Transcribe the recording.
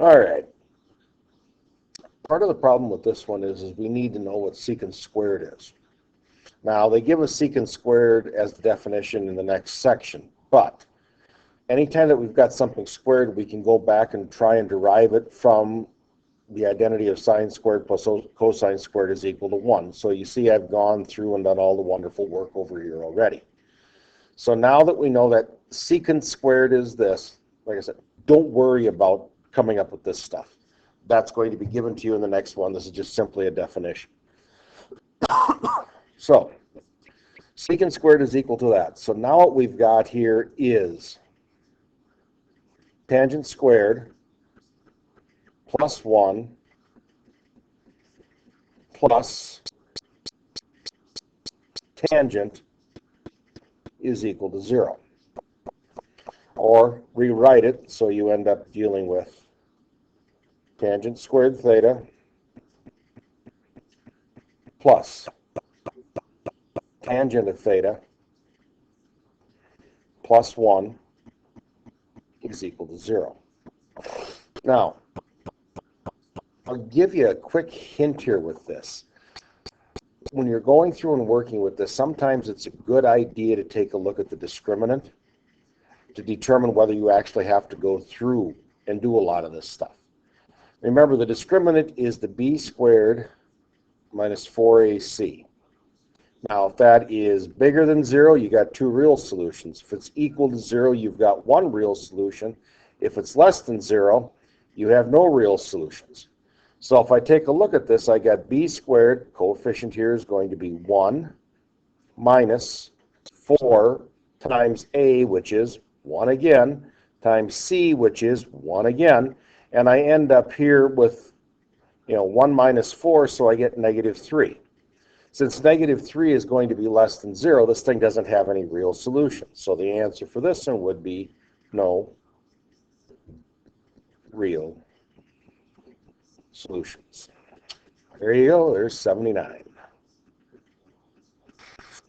All right. Part of the problem with this one is we need to know what secant squared is. Now, they give us secant squared as the definition in the next section, but anytime that we've got something squared, we can go back and try and derive it from the identity of sine squared plus cosine squared is equal to 1. So you see I've gone through and done all the wonderful work over here already. So now that we know that secant squared is this, like I said, don't worry about coming up with this stuff. That's going to be given to you in the next one. This is just simply a definition. So secant squared is equal to that. So now what we've got here is tangent squared plus 1 plus tangent is equal to 0. Or rewrite it so you end up dealing with tangent squared theta plus tangent of theta plus 1 is equal to 0. Now, I'll give you a quick hint here with this. When you're going through and working with this, sometimes it's a good idea to take a look at the discriminant to determine whether you actually have to go through and do a lot of this stuff. Remember, the discriminant is the b squared minus 4ac. Now, if that is bigger than 0, you got two real solutions. If it's equal to 0, you've got one real solution. If it's less than 0, you have no real solutions. So if I take a look at this, I got b squared, coefficient here is going to be 1 minus 4 times a, which is 1 again, times c, which is 1 again, and I end up here with 1 minus 4, so I get negative 3. Since negative 3 is going to be less than 0, this thing doesn't have any real solutions. So the answer for this one would be no real solutions. There you go, there's 79.